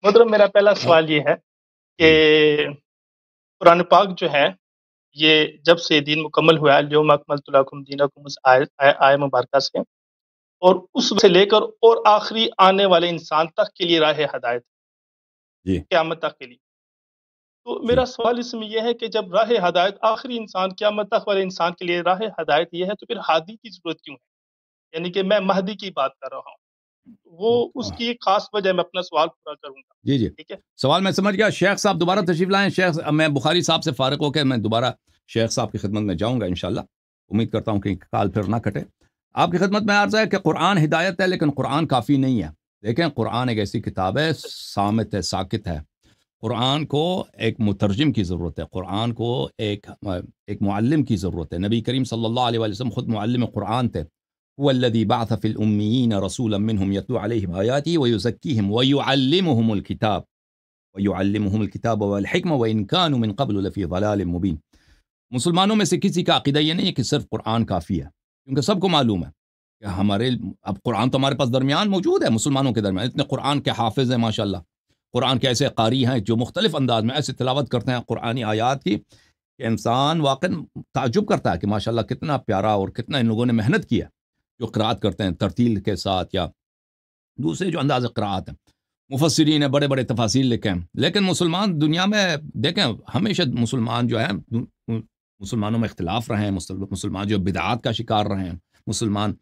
محترم میرا پہلا سوال یہ ہے کہ جی قرآن پاک جو ہے یہ جب سے دین مکمل ہوا ہے الیوم اکملت لکم دینکم اس آئے مبارکہ سے، اور اس سے لے کر اور آخری آنے والے انسان تک کے لیے راہ ہدایت، جی قیامت تک کے لیے۔ تو جی میرا سوال اس میں یہ ہے کہ جب راہ ہدایت آخری انسان قیامت تک والے انسان کے لیے راہ ہدایت یہ ہے، تو پھر ہادی کی ضرورت کیوں ہے؟ یعنی کہ میں مہدی کی بات کر رہا ہوں، وہ اس کی ایک خاص وجہ میں اپنا سوال پورا کروں گا، جی جی ٹھیک ہے؟ سوال میں سمجھ گیا. شیخ صاحب دوبارہ تشریف لائیں. شیخ میں بخاری صاحب سے فارغ ہو کے میں دوبارہ شیخ صاحب کی خدمت میں جاؤں گا انشاءاللہ. امید کرتا ہوں کہ کال پھر نہ کٹے. آپ کی خدمت میں عرض ہے کہ قرآن ہدایت ہے، لیکن قرآن کافی نہیں ہے. دیکھیں قرآن ایک ایسی کتاب ہے، صامت ہے، ساکت ہے. قرآن کو ایک مترجم کی ضرورت ہے، قرآن کو ایک معلم کی ضرورت ہے. نبی کریم صلی اللہ علیہ وسلم خود معلم قرآن تھے. هو الذي بعث في الأميين رسولا منهم يتلو عليهم آياته ويزكيهم ويعلمهم الكتاب والحكمة وإن كانوا من قبل لفي ضلال مبين. مسلمانوں میں سے کسی کا عقیدہ یہ نہیں ہے کہ صرف قرآن کافی ہے، کیونکہ سب کو معلوم ہے کہ اب قرآن تو ہمارے پاس درمیان موجود ہے، مسلمانوں کے درمیان اتنے قرآن کے حافظ ہیں ماشاءاللہ. قرآن کے ایسے قاری ہیں جو مختلف انداز میں ایسے تلاوت کرتے ہیں قرآنی آیات کی کہ انسان واقعا تعجب کرتا ہے کہ ماشاءاللہ کتنا پیارا اور کتنا ان لوگوں نے محنت کی ہے جو قرأت کرتے ہیں ترتیل کے ساتھ یا دوسرے جو انداز قرأت ہیں. مفسرین نے بڑے بڑے تفاصیل لکھے ہیں، لیکن مسلمان دنیا میں دیکھیں ہمیشہ مسلمان جو ہیں مسلمانوں میں اختلاف رہے ہیں، مسلمان جو بدعات کا شکار رہے ہیں، مسلمان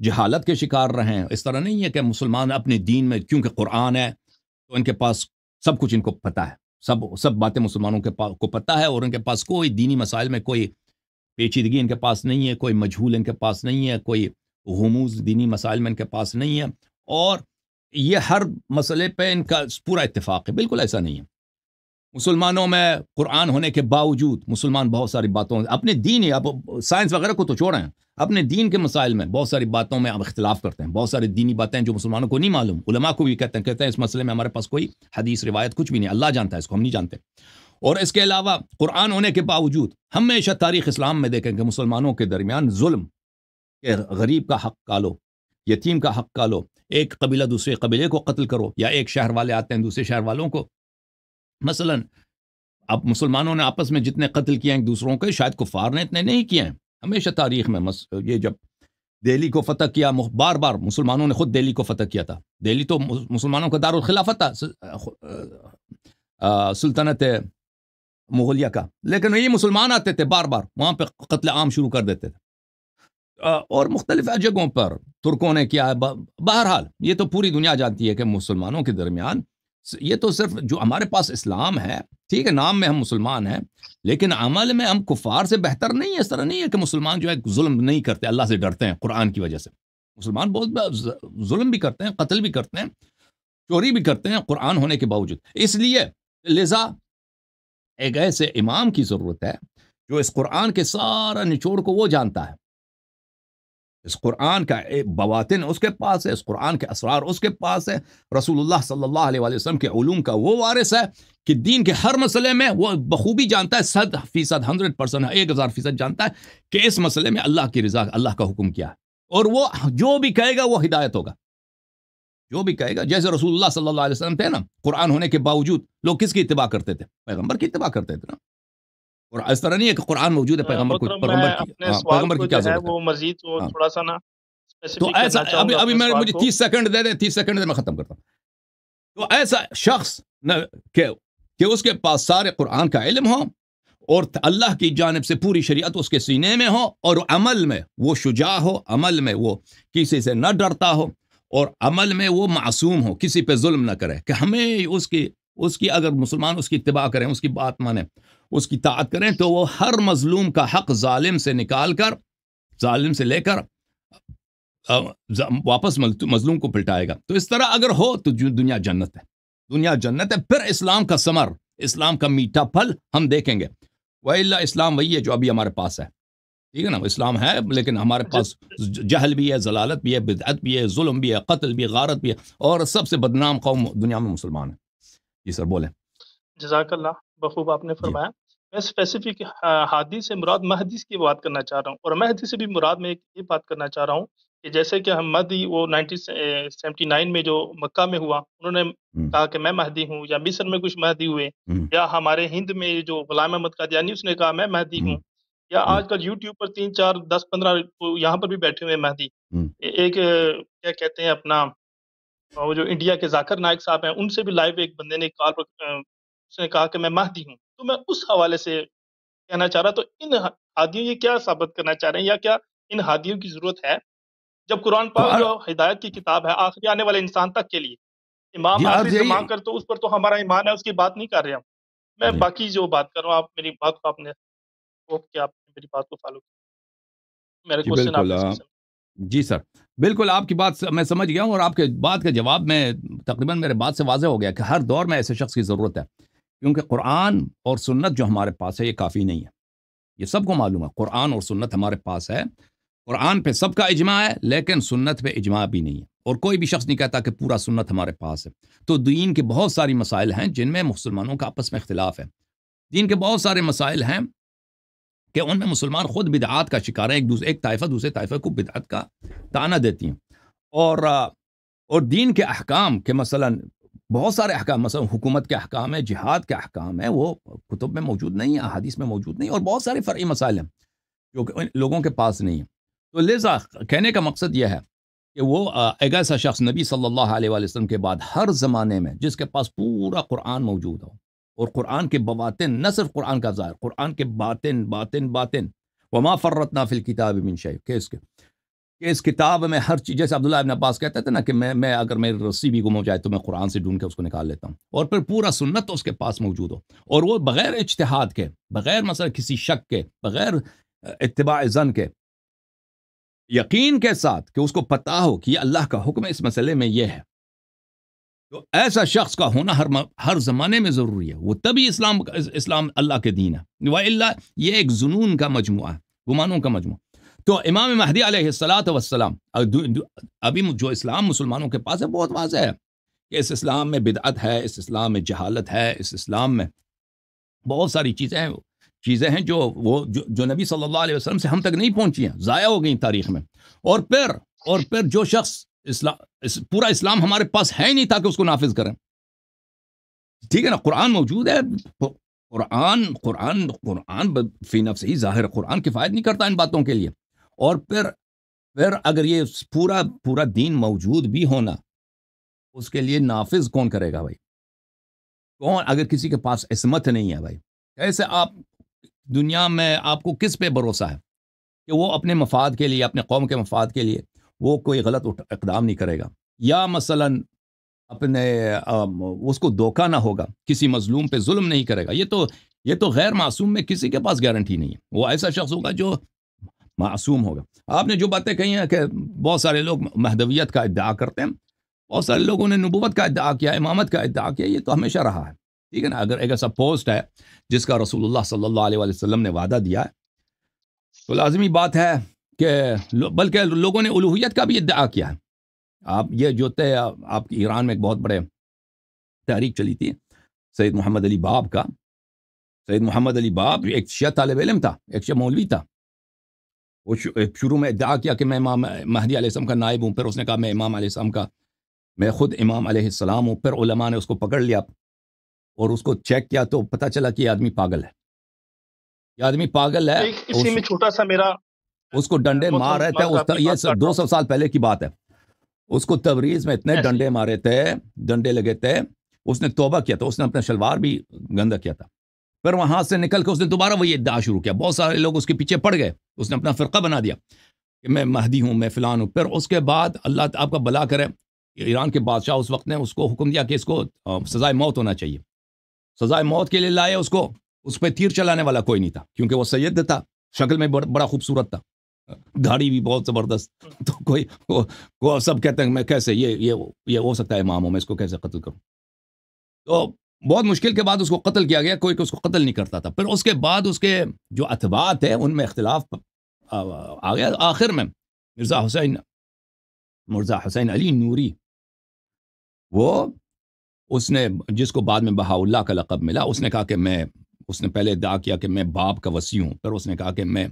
جہالت کے شکار رہے ہیں. اس طرح نہیں ہے کہ مسلمان اپنے دین میں کیونکہ قرآن ہے تو ان کے پاس سب کچھ ان کو پتہ ہے، سب باتیں مسلمانوں کو پتہ ہے، اور ان کے پاس کوئی دینی مسائل میں کوئی پیچیدگی ان کے پاس نہیں ہے، کوئی مجہول ان کے پاس نہیں ہے، کوئی غموض دینی مسائل میں ان کے پاس نہیں ہے، اور یہ ہر مسئلے پہ ان کا پورا اتفاق ہے. بالکل ایسا نہیں ہے. مسلمانوں میں قرآن ہونے کے باوجود مسلمان بہت ساری باتوں اپنے دین ہی، اب سائنس وغیرہ کو تو چھوڑیں، اپنے دین کے مسائل میں بہت ساری باتوں میں اب اختلاف کرتے ہیں. بہت ساری دینی باتیں جو مسلمانوں کو نہیں معلوم، علماء کو بھی کہتے ہیں اس مسئلے میں ہمارے پاس کوئی حدیث روایت کچھ بھی نہیں، اللہ جانتا ہے اس کو، ہم نہیں جانتے. اور اس کے علاوہ قرآن ہونے کے باوجود ہمیشہ تاریخ اسلام میں دیکھیں کہ مسلمانوں کے درمیان ظلم، کہ غریب کا حق کالو، یتیم کا حق کالو، ایک قبیلہ دوسرے قبیلے کو قتل کرو، یا ایک شہر والے آتے ہیں دوسرے شہر والوں کو. مثلا اب مسلمانوں نے آپس میں جتنے قتل کیے ہیں ایک دوسروں کے، شاید کفار نے اتنے نہیں کیے ہیں ہمیشہ تاریخ میں. یہ جب دہلی کو فتح کیا، بار بار مسلمانوں نے خود دہلی کو فتح کیا تھا. دہلی تو مسلمانوں کا دارالخلافت تھا، سلطنت مغلیہ کا، لیکن یہ مسلمان آتے تھے بار بار وہاں پہ قتل عام شروع کر دیتے تھے. اور مختلف جگہوں پر ترکوں نے کیا ہے. بہرحال یہ تو پوری دنیا جانتی ہے کہ مسلمانوں کے درمیان یہ تو صرف جو ہمارے پاس اسلام ہے، ٹھیک ہے، نام میں ہم مسلمان ہیں، لیکن عمل میں ہم کفار سے بہتر نہیں ہے. اس طرح نہیں ہے کہ مسلمان جو ہے ظلم نہیں کرتے، اللہ سے ڈرتے ہیں قرآن کی وجہ سے. مسلمان بہت ظلم بھی کرتے ہیں، قتل بھی کرتے ہیں، چوری بھی کرتے ہیں قرآن ہونے کے باوجود. اس لیے لذا ایک ایسے امام کی ضرورت ہے جو اس قرآن کے سارا نچوڑ کو وہ جانتا ہے، اس قرآن کا بواطن اس کے پاس ہے، اس قرآن کے اسرار اس کے پاس ہے. رسول اللہ صلی اللہ علیہ وسلم کے علوم کا وہ وارث ہے کہ دین کے ہر مسئلے میں وہ بخوبی جانتا ہے، 100%، 100%، 1000% جانتا ہے کہ اس مسئلے میں اللہ کی رضا، اللہ کا حکم کیا ہے، اور وہ جو بھی کہے گا وہ ہدایت ہوگا، جو بھی کہے گا. جیسے رسول اللہ صلی اللہ علیہ وسلم تھے نا، قرآن ہونے کے باوجود لوگ کس کی اتباع کرتے تھے؟ پیغمبر کی اتباع کرتے تھے نا. اور اس طرح نہیں ہے کہ قرآن موجود ہے، محترم میں اپنے سوال پیغمبر کو کی کیا جو ہے ضرورت ہے؟ وہ مزید وہ تھوڑا سا نا تو اسپیسیفک ایسا کرنا چاہوں گا ابھی اپنے سوال مجھے کو. 30 سیکنڈ دے دیں، 30 سیکنڈ میں ختم کرتا ہوں. تو ایسا شخص کہ اس کے پاس سارے قرآن کا علم ہو، اور اللہ کی جانب سے پوری شریعت اس کے سینے میں ہو، اور عمل میں وہ شجاع ہو، عمل میں وہ کسی سے نہ ڈرتا ہو، اور عمل میں وہ معصوم ہو، کسی پہ ظلم نہ کرے، کہ ہمیں اس کی اگر مسلمان اس کی اتباع کریں، اس کی بات مانیں، اس کی طاعت کریں، تو وہ ہر مظلوم کا حق ظالم سے نکال کر، ظالم سے لے کر واپس مظلوم کو پلٹائے گا. تو اس طرح اگر ہو تو دنیا جنت ہے، دنیا جنت ہے. پھر اسلام کا ثمر، اسلام کا میٹھا پھل ہم دیکھیں گے. وَإِلَّا اسلام وہی ہے جو ابھی ہمارے پاس ہے، ٹھیک ہے نا. اسلام ہے لیکن ہمارے پاس جہل بھی ہے، ضلالت بھی ہے، بدعت بھی ہے، ظلم بھی ہے، قتل بھی ہے، غارت بھی ہے، اور سب سے بدنام قوم دنیا میں مسلمان ہے. جی سر بولیں. جزاک اللہ، بخوب آپ نے جی فرمایا. میں اسپیسیفک ہادی سے مراد مہدی کی بات کرنا چاہ رہا ہوں، اور مہدی سے بھی مراد میں یہ بات کرنا چاہ رہا ہوں کہ جیسے کہ ہم مہدی وہ 1979 میں جو مکہ میں ہوا، انہوں نے کہا کہ میں مہدی ہوں، یا مصر میں کچھ مہدی ہوئے، یا ہمارے ہند میں جو غلام احمد قادیانی اس نے کہا میں مہدی ہوں، یا آج کل یوٹیوب پر 3 4 10 15 یہاں پر بھی بیٹھے ہوئے ہیں مہدی۔ ایک کیا کہتے ہیں اپنا وہ جو انڈیا کے ذاکر نائک صاحب ہیں، ان سے بھی لائیو ایک بندے نے کال پر اس نے کہا کہ میں مہدی ہوں۔ تو میں اس حوالے سے کہنا چاہ رہا، تو ان ہادیوں یہ کیا ثابت کرنا چاہ رہے ہیں، یا کیا ان ہادیوں کی ضرورت ہے جب قرآن تو پاک جو ہدایت کی کتاب ہے آخری آنے والے انسان تک کے لیے، امام آخری زمان کر تو اس پر تو ہمارا ایمان ہے، اس کی بات نہیں کر رہے ہم۔ میں باقی جو بات کر رہا ہوں، آپ میری بات کو آپ نے کیا آپ نے میری بات کو فالو کیا، میرے جی کوشچن آپ بالکل، نے صحیح سمجھا۔ جی سر، بالکل آپ کی بات میں سمجھ گیا ہوں، اور آپ کے بات کا جواب میں تقریباً میرے بات سے واضح ہو گیا کہ ہر دور میں ایسے شخص کی ضرورت ہے، کیونکہ قرآن اور سنت جو ہمارے پاس ہے یہ کافی نہیں ہے، یہ سب کو معلوم ہے۔ قرآن اور سنت ہمارے پاس ہے، قرآن پہ سب کا اجماع ہے، لیکن سنت پہ اجماع بھی نہیں ہے، اور کوئی بھی شخص نہیں کہتا کہ پورا سنت ہمارے پاس ہے۔ تو دین کے بہت ساری مسائل ہیں جن میں مسلمانوں کا آپس میں اختلاف ہے، دین کے بہت سارے مسائل ہیں کہ ان میں مسلمان خود بدعات کا شکار ہیں، ایک طائفہ دوسرے طائفہ کو بدعت کا طعنہ دیتی ہیں، اور دین کے احکام کے مثلا بہت سارے احکام، مثلا حکومت کے احکام ہیں، جہاد کے احکام ہیں، وہ کتب میں موجود نہیں ہیں، احادیث میں موجود نہیں، اور بہت سارے فرعی مسائل ہیں جو کہ لوگوں کے پاس نہیں ہیں۔ تو لہذا کہنے کا مقصد یہ ہے کہ وہ ایک ایسا شخص نبی صلی اللہ علیہ وآلہ وسلم کے بعد ہر زمانے میں جس کے پاس پورا قرآن موجود ہو، اور قرآن کے بواطن، نہ صرف قرآن کا ظاہر، قرآن کے باطن باطن باطن، وما فرطنا فی الکتاب من شیء، کہ اس کتاب میں ہر چیز، جیسے عبداللہ ابن عباس کہتے تھے نا کہ میں اگر میری رسی بھی گم ہو جائے تو میں قرآن سے ڈھونڈ کے اس کو نکال لیتا ہوں، اور پھر پورا سنت تو اس کے پاس موجود ہو، اور وہ بغیر اجتہاد کے، بغیر مثلا کسی شک کے، بغیر اتباع ظن کے، یقین کے ساتھ کہ اس کو پتہ ہو کہ یہ اللہ کا حکم ہے، اس مسئلے میں یہ ہے، تو ایسا شخص کا ہونا ہر زمانے میں ضروری ہے، وہ تبھی اسلام اللہ کے دین ہے، وَإِلَّا یہ ایک ظنون کا مجموعہ ہے، گمانوں کا مجموعہ۔ تو امام مہدی علیہ السلام ابھی جو اسلام مسلمانوں کے پاس ہے بہت واضح ہے کہ اس اسلام میں بدعت ہے، اس اسلام میں جہالت ہے، اس اسلام میں بہت ساری چیزیں ہیں جو نبی صلی اللہ علیہ وسلم سے ہم تک نہیں پہنچی ہیں، ضائع ہو گئی تاریخ میں، اور پھر جو شخص پورا اسلام ہمارے پاس ہے ہی نہیں تاکہ اس کو نافذ کریں، ٹھیک ہے نا، قرآن موجود ہے، قرآن فی نفسہ ہی ظاہر، قرآن کفایت نہیں کرتا ان باتوں کے لیے، اور پھر اگر یہ پورا دین موجود بھی ہونا، اس کے لیے نافذ کون کرے گا بھائی؟ کون؟ اگر کسی کے پاس عصمت نہیں ہے بھائی، کیسے آپ دنیا میں، آپ کو کس پہ بھروسہ ہے کہ وہ اپنے مفاد کے لیے، اپنے قوم کے مفاد کے لیے وہ کوئی غلط اقدام نہیں کرے گا، یا مثلا اس کو دھوکہ نہ ہوگا، کسی مظلوم پہ ظلم نہیں کرے گا، یہ تو غیر معصوم میں کسی کے پاس گارنٹی نہیں ہے، وہ ایسا شخص ہوگا جو معصوم ہوگا۔ آپ نے جو باتیں کہی ہیں کہ بہت سارے لوگ مہدویت کا ادعا کرتے ہیں، بہت سارے لوگوں نے نبوت کا ادعا کیا، امامت کا ادعا کیا، یہ تو ہمیشہ رہا ہے، ٹھیک ہے نا۔ اگر ایک ایسا پوسٹ ہے جس کا رسول اللہ صلی اللہ علیہ وسلم نے وعدہ دیا ہے، تو لازمی بات ہے کہ بلکہ لوگوں نے الوہیت کا بھی ادعا کیا ہے۔ آپ یہ جو تھے، آپ کی ایران میں ایک بہت بڑے تحریک چلی تھی سید محمد علی باب کا۔ سید محمد علی باب ایک شیعہ طالب علم تھا، ایک شیعہ مولوی تھا، وہ شروع میں ادعا کیا کہ میں امام مہدی علیہ السلام کا نائب ہوں، پھر اس نے کہا میں امام علیہ السلام کا، میں خود امام علیہ السلام ہوں، پھر علماء نے اس کو پکڑ لیا اور اس کو چیک کیا تو پتہ چلا کہ یہ آدمی پاگل ہے، یہ آدمی پاگل ہے۔ اسی میں چھوٹا سا میرا، اس کو ڈنڈے مار رہے تھے، یہ 200 سال پہلے کی بات ہے، اس کو تبریز میں اتنے ڈنڈے مارے تھے، ڈنڈے لگے تھے، اس نے توبہ کیا تھا، اس نے اپنا شلوار بھی گندا کیا تھا، پھر وہاں سے نکل کے اس نے دوبارہ وہی ادعا شروع کیا، بہت سارے لوگ اس کے پیچھے پڑ گئے، اس نے اپنا فرقہ بنا دیا کہ میں مہدی ہوں، میں فلان ہوں۔ پھر اس کے بعد اللہ آپ کا بھلا کرے، ایران کے بادشاہ اس وقت نے اس کو حکم دیا کہ اس کو سزائے موت ہونا چاہیے، سزائے موت کے لیے لائے اس کو، اس پہ تیر چلانے والا کوئی نہیں تھا، کیونکہ وہ سید تھا، شکل میں بڑا خوبصورت تھا، داڑھی بھی بہت زبردست، تو کوئی سب کہتے ہیں میں کیسے یہ ہو سکتا ہے امام ہوں، میں اس کو کیسے قتل کروں؟ تو بہت مشکل کے بعد اس کو قتل کیا گیا، کوئی اس کو قتل نہیں کرتا تھا۔ پھر اس کے بعد اس کے جو اتباع تھے ان میں اختلاف آ گیا، آخر میں مرزا حسین علی نوری، اس نے جس کو بعد میں بہاءاللہ کا لقب ملا، اس نے کہا کہ اس نے پہلے ادعا کیا کہ میں باپ کا وصی ہوں، پھر اس نے کہا کہ میں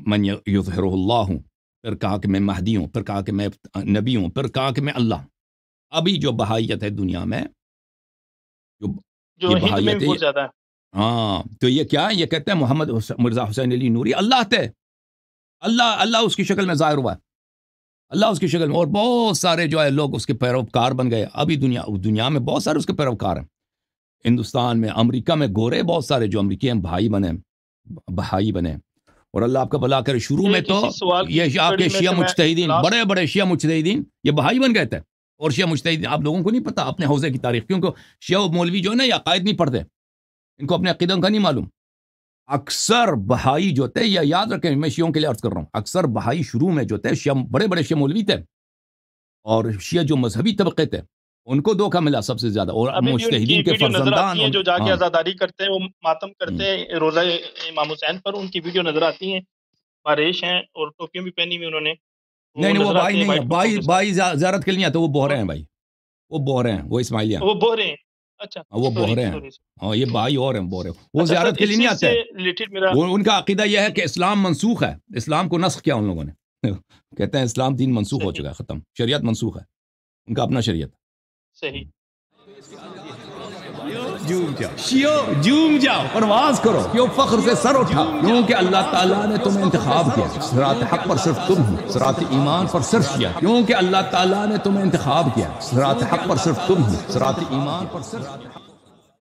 من یظہرہ اللہ ہوں، پھر کہا کہ میں مہدی ہوں، پھر کہا کہ میں نبی ہوں، پھر کہا کہ میں اللہ. ابھی جو بہائیت ہے دنیا میں، جو یہ ہند میں بہائیت بھی ہے، بہت زیادہ ہے. ہاں، تو یہ کیا ہے؟ یہ کہتے ہیں محمد مرزا حسین علی نوری اللہ تھے، اللہ اس کی شکل میں ظاہر ہوا ہے، اللہ اس کی شکل میں، اور بہت سارے جو ہے لوگ اس کے پیروکار بن گئے. ابھی دنیا میں بہت سارے اس کے پیروکار ہیں. ہندوستان میں، امریکہ میں گورے بہت سارے جو امریکی ہیں بہائی بنے. اور اللہ آپ کا بھلا کرے. شروع میں تو یہ آپ کے شیعہ مجتہدین، بڑے بڑے شیعہ مجتہدین یہ بہائی بن گئے تھے. اور شیعہ مجتہدین آپ لوگوں کو نہیں پتا اپنے حوزے کی تاریخ، کیونکہ شیعہ مولوی جو ہے نا یہ عقائد نہیں پڑھتے، ان کو اپنے عقیدوں کا نہیں معلوم. اکثر بہائی جو تھے، یہ یاد رکھیں، میں شیعوں کے لیے عرض کر رہا ہوں، اکثر بہائی شروع میں جو تھے شیعہ، بڑے بڑے شیعہ مولوی تھے، اور شیعہ جو مذہبی طبقے تھے ان کو دھوکہ ملا سب سے زیادہ. اور مجتہدین کے فرزندان جو جا کے عزاداری کرتے ہیں، وہ ماتم کرتے ہیں روزہ امام حسین پر، ان کی ویڈیو نظر آتی ہیں. باریش ہیں اور ٹوپیاں بھی پہنی ہوئی انہوں نے. نہیں وہ بھائی نہیں ہے، بھائی زیارت کے لیے آتے، وہ بہرے ہیں بھائی، وہ بہرے ہیں، وہ اسماعیلیہ، وہ بہرے ہیں. اچھا وہ بہرے ہیں. ہاں یہ بھائی اور ہیں بہرے، وہ زیارت کے لیے نہیں آتے. ان کا عقیدہ یہ ہے کہ اسلام منسوخ ہے، اسلام کو نسخ کیا ان لوگوں نے. کہتے ہیں اسلام دین منسوخ ہو چکا ہے، ختم، شریعت منسوخ ہے، ان کا اپنا شریعت. صحیح. جوم جاؤ، پرواز کرو، کیوں فخر سے سر اٹھا، کیونکہ اللہ تعالیٰ نے تمہیں انتخاب کیا. صراط حق پر صرف تم ہی، صراط ایمان پر صرف شیعہ، کیونکہ اللہ تعالیٰ نے تمہیں انتخاب کیا. صراط حق پر صرف تم ہی، صراط ایمان پر صرف